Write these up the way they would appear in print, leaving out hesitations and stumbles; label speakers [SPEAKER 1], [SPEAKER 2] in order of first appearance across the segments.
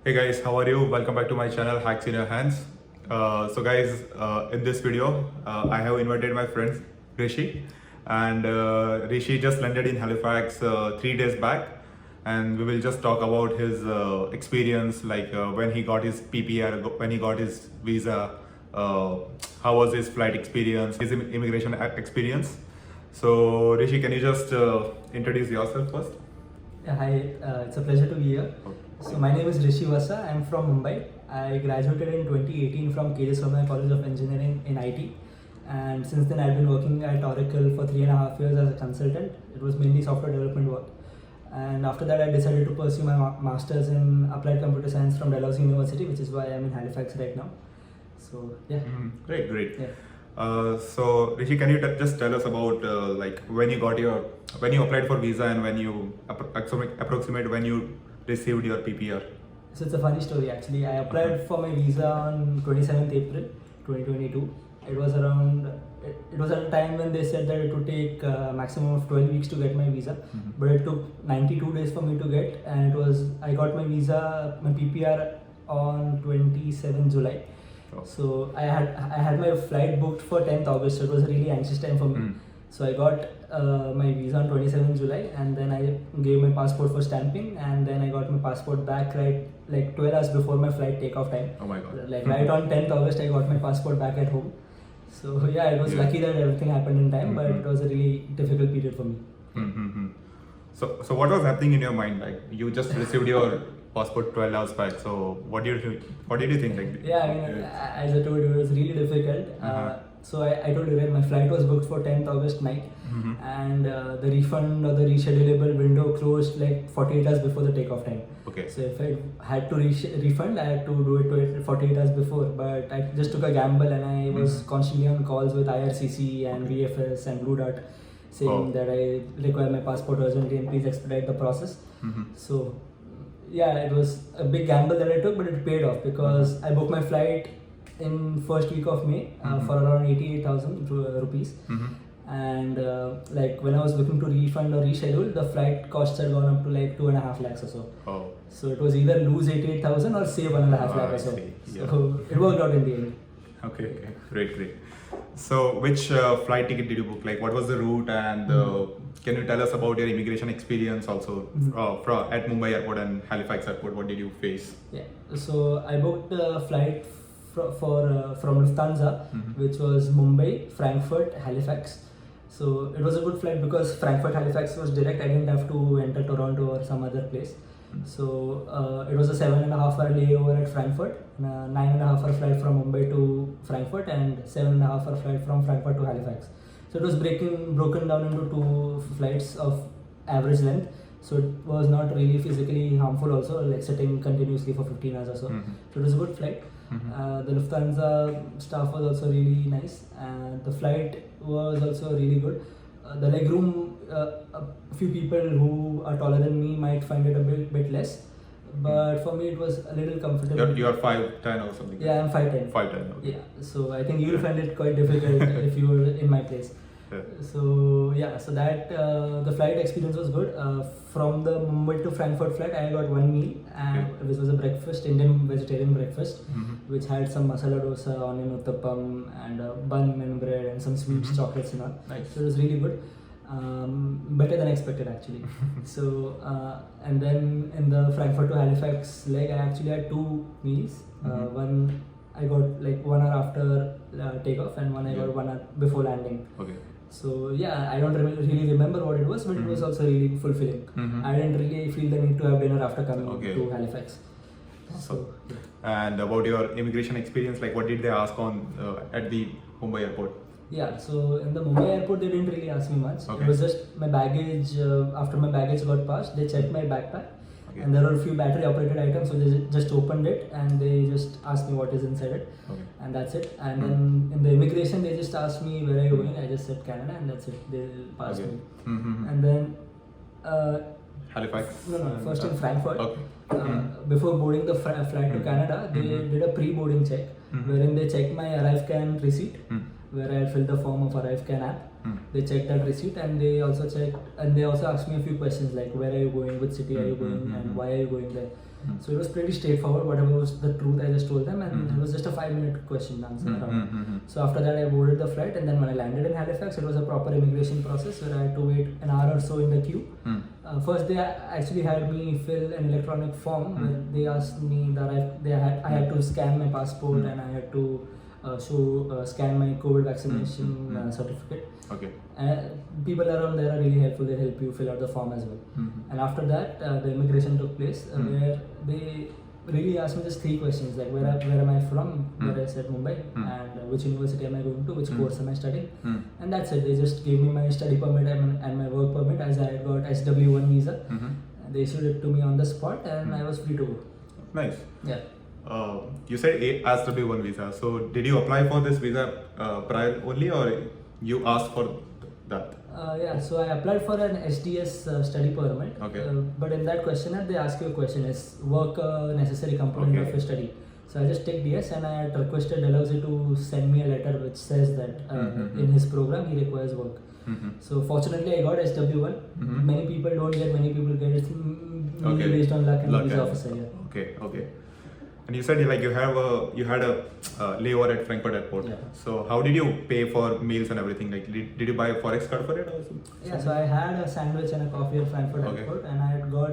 [SPEAKER 1] Hey guys, how are you? Welcome back to my channel Hacks in Your Hands. In this video, I have invited my friend Rishi, and Rishi just landed in Halifax 3 days back, and we will just talk about his experience, like when he got his PPR, when he got his visa, how was his flight experience, his immigration experience. So Rishi, can you just introduce yourself first?
[SPEAKER 2] Yeah, hi, it's a pleasure to be here. So my name is Rishi. I'm from Mumbai. I graduated in 2018 from College of Engineering in IT, and since then I've been working at Oracle for 3.5 years as a consultant. It was mainly software development work, and after that I decided to pursue my master's in applied computer science from Dalhousie University, which is why I'm in Halifax right now. So yeah.
[SPEAKER 1] Great.
[SPEAKER 2] Yeah.
[SPEAKER 1] So Rishi, can you just tell us about like when you applied for visa and when you approximate when you received your PPR?
[SPEAKER 2] So it's a funny story actually. I applied for my visa on 27th April 2022. It was at a time when they said that it would take a maximum of 12 weeks to get my visa, but it took 92 days for me to get, and I got my visa, my PPR on 27 July. So I had my flight booked for 10th August, so it was a really anxious time for me. So I got my visa on 27 July, and then I gave my passport for stamping, and then I got my passport back like 12 hours before my flight takeoff time.
[SPEAKER 1] Oh my god.
[SPEAKER 2] Like right on 10th August I got my passport back at home. So yeah, it was lucky that everything happened in time, but it was a really difficult period for me.
[SPEAKER 1] So what was happening in your mind? Like you just received your passport 12 hours back. So what did you think? Like
[SPEAKER 2] yeah, I mean, as I told you, it was really difficult. So I told you, right, my flight was booked for 10th August night, and the refund or the reschedulable window closed like 48 hours before the takeoff time.
[SPEAKER 1] Okay.
[SPEAKER 2] So if I had to refund, I had to do it 48 hours before. But I just took a gamble, and I was constantly on calls with IRCC and VFS and Blue Dart, saying that I require my passport urgently and please expedite the process. So yeah, it was a big gamble that I took, but it paid off because I booked my flight in first week of May for around 88,000 rupees. And like when I was looking to refund or reschedule, the flight costs had gone up to like 2.5 lakhs or so. So it was either lose 88,000 or save 1.5 lakh or so. So it worked out in the end.
[SPEAKER 1] Okay, great. So which flight ticket did you book? Like what was the route, and can you tell us about your immigration experience also at Mumbai Airport and Halifax Airport? What did you face?
[SPEAKER 2] Yeah, so I booked a flight from Lufthansa, which was Mumbai, Frankfurt, Halifax. So it was a good flight because Frankfurt Halifax was direct. I didn't have to enter Toronto or some other place. So it was a 7.5-hour layover at Frankfurt, 9.5-hour flight from Mumbai to Frankfurt, and 7.5-hour flight from Frankfurt to Halifax. So it was broken down into 2 flights of average length. So it was not really physically harmful also, like sitting continuously for 15 hours or so. So it was a good flight. The Lufthansa staff was also really nice, and the flight was also really good. The legroom, a few people who are taller than me might find it a bit less, but for me it was a little comfortable.
[SPEAKER 1] You are 5'10" or something?
[SPEAKER 2] Yeah, I'm 5'10".
[SPEAKER 1] 5'10", okay.
[SPEAKER 2] Yeah, so I think you'll find it quite difficult if you were in my place. So yeah, so that the flight experience was good. From the Mumbai to Frankfurt flight, I got one meal, which was a breakfast, Indian vegetarian breakfast, which had some masala dosa, onion uttapam, and bun and bread, and some sweets, chocolates and all.
[SPEAKER 1] Nice.
[SPEAKER 2] So it was really good. Better than expected actually. So and then in the Frankfurt to Halifax leg, I actually had 2 meals. One I got like 1 hour after takeoff, and one I got 1 hour before landing.
[SPEAKER 1] Okay.
[SPEAKER 2] So yeah, I don't really remember what it was, but it was also really fulfilling. I didn't really feel the need to have dinner after coming to Halifax. So
[SPEAKER 1] and about your immigration experience, like what did they ask on at the Mumbai airport?
[SPEAKER 2] Yeah, so in the Mumbai airport they didn't really ask me much.
[SPEAKER 1] Okay.
[SPEAKER 2] It was just my baggage. After my baggage got passed, they checked my backpack, and there were a few battery operated items, so they just opened it and they just asked me what is inside it, and that's it. And then in the immigration they just asked me where are you going. I just said Canada, and that's it. They passed me. And then
[SPEAKER 1] Halifax?
[SPEAKER 2] No, first in Frankfurt. Before boarding the flight to Canada, they did a pre-boarding check, wherein they checked my ArriveCAN receipt, where I had filled the form of ArriveCAN app. They checked that receipt, and they also asked me a few questions like where are you going, which city are you going, and why are you going there. So it was pretty straightforward. Whatever was the truth, I just told them, and it was just a 5-minute question and answer round. So after that, I boarded the flight, and then when I landed in Halifax, it was a proper immigration process where I had to wait an hour or so in the queue. First, they actually had me fill an electronic form where they asked me that I had to scan my passport and I had to scan my COVID vaccination certificate.
[SPEAKER 1] Okay.
[SPEAKER 2] People around there are really helpful. They help you fill out the form as well. And after that, the immigration took place where they really asked me just 3 questions like where am I from, where I said Mumbai, and which university am I going to, which course am I studying, and that's it. They just gave me my study permit and my work permit as I got SW1 visa. They issued it to me on the spot and I was free to go.
[SPEAKER 1] Nice.
[SPEAKER 2] Yeah.
[SPEAKER 1] You said SW1 visa. So did you apply for this visa prior only, or you asked for that?
[SPEAKER 2] Yeah, so I applied for an SDS study permit.
[SPEAKER 1] Okay.
[SPEAKER 2] But in that questionnaire, they ask you a question: is work a necessary component of your study? So I just ticked yes, and I had requested Dalhousie to send me a letter which says that in his program he requires work. So fortunately, I got SW1. Many people don't get, many people get it. Mainly based on luck and visa officer. Yeah.
[SPEAKER 1] Okay. And you said you had a layover at Frankfurt Airport.
[SPEAKER 2] Yeah.
[SPEAKER 1] So how did you pay for meals and everything? Like did you buy a forex card for it also?
[SPEAKER 2] Yeah, so I had a sandwich and a coffee at Frankfurt Airport, and I had got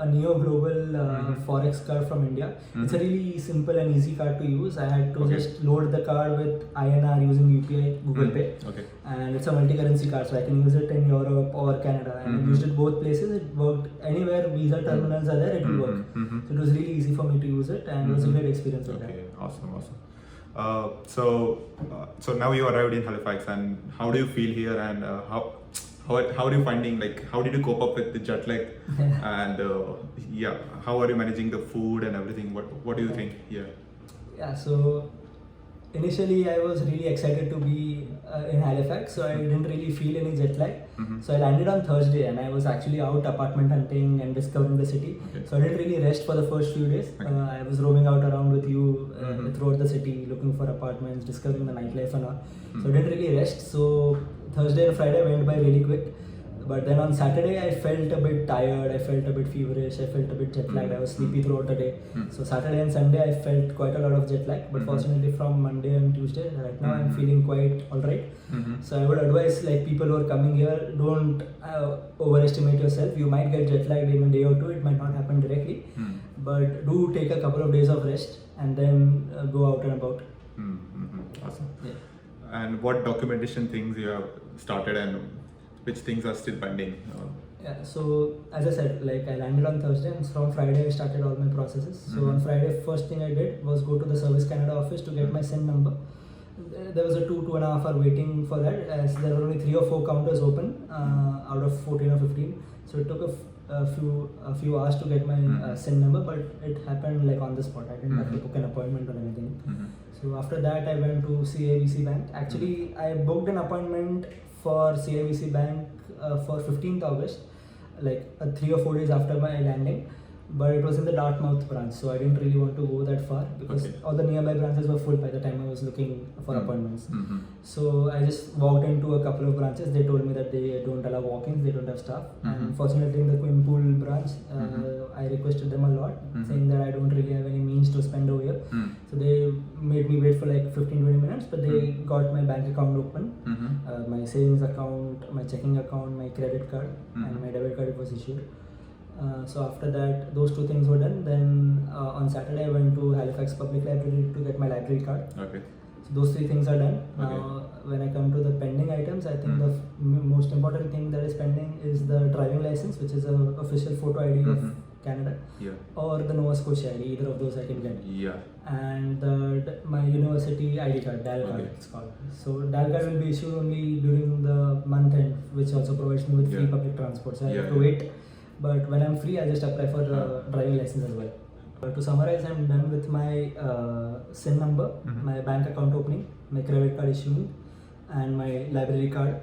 [SPEAKER 2] a Neo Global forex card from India. It's a really simple and easy card to use. I had to just load the card with INR using UPI, Google Pay.
[SPEAKER 1] Okay.
[SPEAKER 2] And it's a multi-currency card, so I can use it in Europe or Canada. And I used it both places. It worked anywhere Visa terminals are there, it will work. So it was really easy for me to use it, and it was a great experience with that.
[SPEAKER 1] Okay, awesome. So now you arrived in Halifax, and how do you feel here, and how are you finding, like, how did you cope up with the jet lag, and how are you managing the food and everything? What do you think here?
[SPEAKER 2] Yeah, so initially I was really excited to be in Halifax, so I didn't really feel any jet lag. So I landed on Thursday and I was actually out apartment hunting and discovering the city. So I didn't really rest for the first few days. I was roaming out around with you throughout the city, looking for apartments, discovering the nightlife and all. So I didn't really rest. So Thursday and Friday went by really quick. But then on Saturday, I felt a bit tired, I felt a bit feverish, I felt a bit jet lagged, I was sleepy throughout the day. So Saturday and Sunday, I felt quite a lot of jet lag. But fortunately, from Monday and Tuesday, right now, I'm feeling quite alright. So I would advise like people who are coming here, don't overestimate yourself. You might get jet lagged in a day or two, it might not happen directly. But do take a couple of days of rest and then go out and about.
[SPEAKER 1] Awesome.
[SPEAKER 2] Yeah.
[SPEAKER 1] And what documentation things you have started, and which things are still pending?
[SPEAKER 2] Yeah, so as I said, like I landed on Thursday, and from Friday I started all my processes. So on Friday, first thing I did was go to the Service Canada office to get my SIN number. There was a 2.5 hour waiting for that, as there were only 3 or 4 counters open out of 14 or 15. So it took a few hours to get my SIN number, but it happened like on the spot. I didn't have to book an appointment or anything. So after that, I went to CIBC Bank. Actually, I booked an appointment for CIBC Bank for 15th August, like 3 or 4 days after my landing, but it was in the Dartmouth branch, so I didn't really want to go that far because all the nearby branches were full by the time I was looking for appointments. So I just walked into a couple of branches. They told me that they don't allow walk-ins, they don't have staff. And fortunately in the Quimpool branch, I requested them a lot, saying that I don't really have any means to spend over here. So they made me wait for like 15-20 minutes, but they got my bank account open, my savings account, my checking account, my credit card, and my debit card was issued. So after that, those 2 things were done. Then on Saturday, I went to Halifax Public Library to get my library card.
[SPEAKER 1] Okay.
[SPEAKER 2] So those 3 things are done. When I come to the pending items, I think the most important thing that is pending is the driving license, which is an official photo ID of Canada, or the Nova Scotia ID. Either of those I can get. And my university ID card, DAL card, it's called. So DAL card will be issued only during the month end, which also provides me with free public transport. So I have to wait. But when I'm free, I just apply for driving license as well. To summarize, I'm done with my SIN number, my bank account opening, my credit card issuing, and my library card.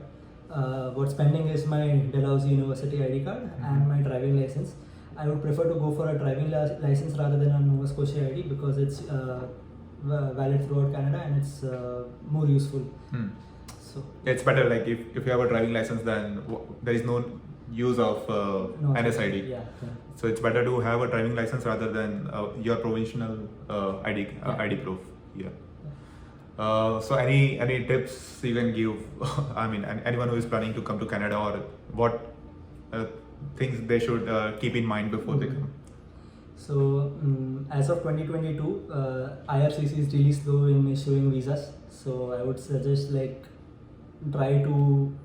[SPEAKER 2] What's pending is my Dalhousie University ID card and my driving license. I would prefer to go for a driving license rather than a Nova Scotia ID because it's valid throughout Canada and it's more useful. So
[SPEAKER 1] it's better, like if you have a driving license, then there is no use of NSID. So it's better to have a driving license rather than your provisional ID proof. Yeah. So any tips you can give? I mean, anyone who is planning to come to Canada, or what things they should keep in mind before they come?
[SPEAKER 2] So as of 2022, IRCC is really slow in issuing visas. So I would suggest like try to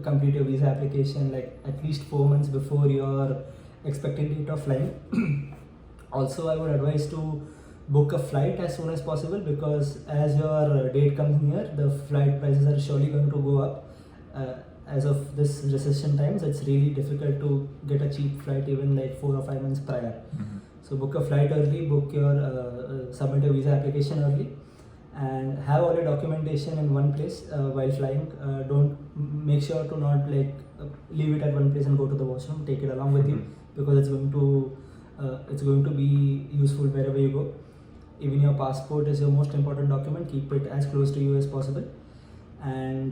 [SPEAKER 2] complete your visa application like at least 4 months before your expected date of flying. Also, I would advise to book a flight as soon as possible, because as your date comes near, the flight prices are surely going to go up. As of this recession times, it's really difficult to get a cheap flight even like 4 or 5 months prior.
[SPEAKER 1] Mm-hmm.
[SPEAKER 2] So book a flight early, book your submit your visa application early, and have all your documentation in one place while flying. Don't make sure to not like leave it at one place and go to the washroom. Take it along with you, because it's going to be useful wherever you go. Even your passport is your most important document. Keep it as close to you as possible, and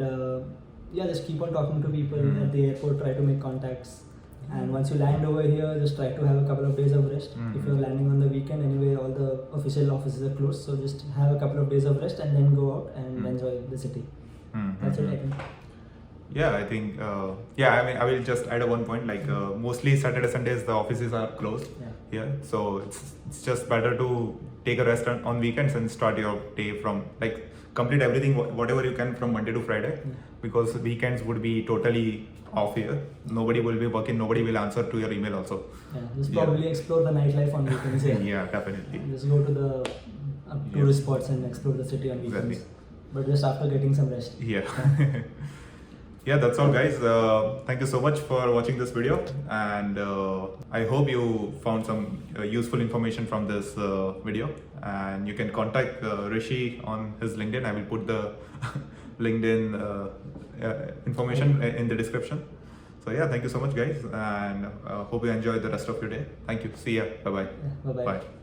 [SPEAKER 2] just keep on talking to people at the airport. Try to make contacts. And once you land over here, just try to have a couple of days of rest. If you're landing on the weekend, anyway, all the official offices are closed. So just have a couple of days of rest and then go out and enjoy the city. That's it, I think.
[SPEAKER 1] Yeah, I think, I mean, I will just add one point, like mostly Saturday, Sundays, the offices are closed here. So it's just better to take a rest on weekends and start your day from, like, complete everything, whatever you can from Monday to Friday, because weekends would be totally off here. Nobody will be working, nobody will answer to your email also.
[SPEAKER 2] Just probably explore the nightlife on weekends.
[SPEAKER 1] Yeah, definitely.
[SPEAKER 2] Just go to the tourist spots and explore the city on weekends.
[SPEAKER 1] Exactly.
[SPEAKER 2] But just after getting some rest.
[SPEAKER 1] Yeah. Yeah, that's all, guys. Thank you so much for watching this video, and I hope you found some useful information from this video. And you can contact Rishi on his LinkedIn. I will put the LinkedIn information in the description. So yeah, thank you so much, guys, and hope you enjoy the rest of your day. Thank you. See ya. Bye-bye.
[SPEAKER 2] Bye-bye.
[SPEAKER 1] Bye.